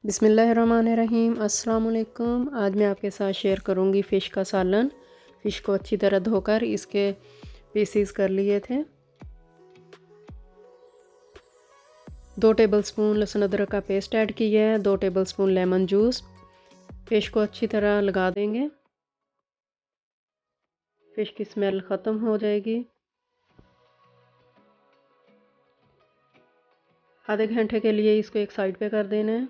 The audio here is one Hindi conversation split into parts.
बिस्मिल्लाहिर्रहमानिर्रहीम। अस्सलाम वालेकुम। आज मैं आपके साथ शेयर करूंगी फ़िश का सालन। फ़िश को अच्छी तरह धोकर इसके पीसीस कर लिए थे। 2 टेबलस्पून लहसुन अदरक का पेस्ट ऐड किया है, 2 टेबलस्पून लेमन जूस। फ़िश को अच्छी तरह लगा देंगे, फ़िश की स्मेल ख़त्म हो जाएगी। आधे घंटे के लिए इसको एक साइड पे कर देना है।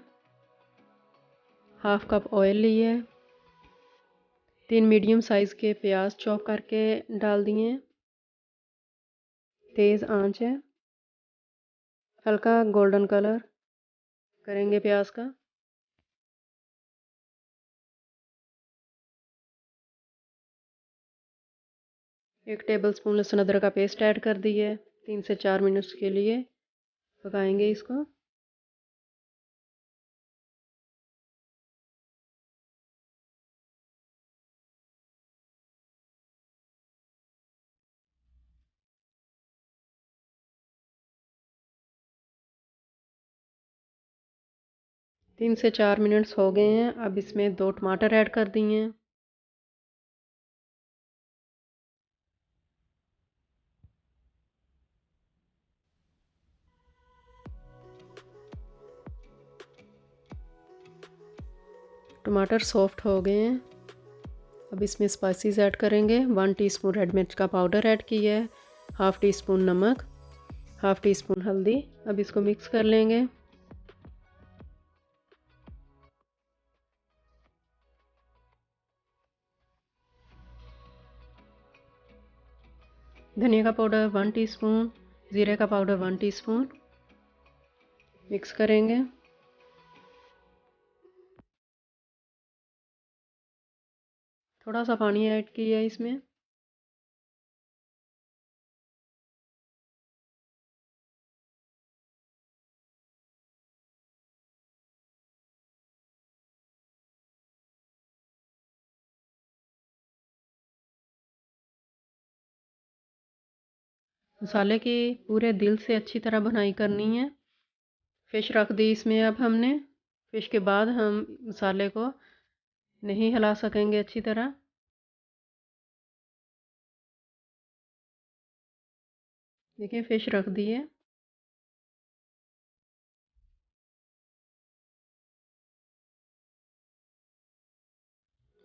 हाफ कप ऑयल लिए, 3 मीडियम साइज़ के प्याज चॉप करके डाल दिए। तेज़ आंच है, हल्का गोल्डन कलर करेंगे प्याज का। एक टेबलस्पून लहसुन अदरक का पेस्ट ऐड कर दिए। 3 से 4 मिनट के लिए पकाएंगे इसको। तीन से 4 मिनट्स हो गए हैं। अब इसमें 2 टमाटर ऐड कर दिए हैं। टमाटर सॉफ्ट हो गए हैं। अब इसमें स्पाइसेस ऐड करेंगे। 1 टीस्पून रेड मिर्च का पाउडर ऐड किया है, हाफ़ टी स्पून नमक, हाफ़ टी स्पून हल्दी। अब इसको मिक्स कर लेंगे। धनिया का पाउडर 1 टीस्पून, ज़ीरे का पाउडर 1 टीस्पून। मिक्स करेंगे। थोड़ा सा पानी ऐड किया है इसमें। मसाले की पूरे दिल से अच्छी तरह भुनाई करनी है। फ़िश रख दी इसमें। अब हमने फ़िश के बाद हम मसाले को नहीं हिला सकेंगे अच्छी तरह। देखिए फ़िश रख दी है।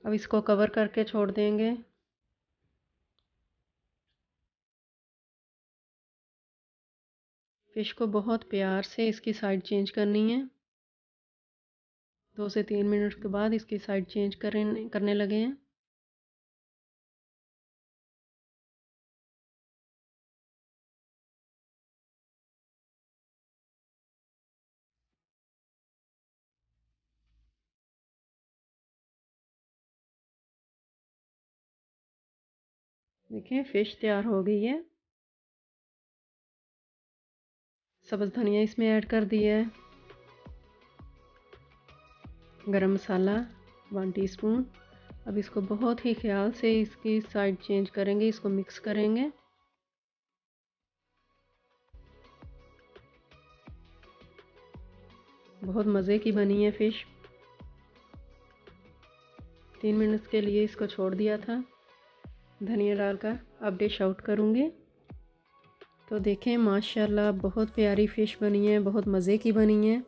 अब इसको कवर करके छोड़ देंगे। फ़िश को बहुत प्यार से इसकी साइड चेंज करनी है। 2 से 3 मिनट के बाद इसकी साइड चेंज करने लगे हैं। देखिए फ़िश तैयार हो गई है। सब्ज़ धनिया इसमें ऐड कर दिया है। गरम मसाला 1 टीस्पून। अब इसको बहुत ही ख्याल से इसकी साइड चेंज करेंगे, इसको मिक्स करेंगे। बहुत मज़े की बनी है फ़िश। 3 मिनट के लिए इसको छोड़ दिया था धनिया डालकर। अब डिश आउट करूँगी। तो देखें माशाल्लाह बहुत प्यारी फ़िश बनी है, बहुत मज़े की बनी है।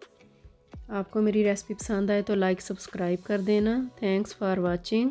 आपको मेरी रेसिपी पसंद आए तो लाइक सब्सक्राइब कर देना। Thanks for watching.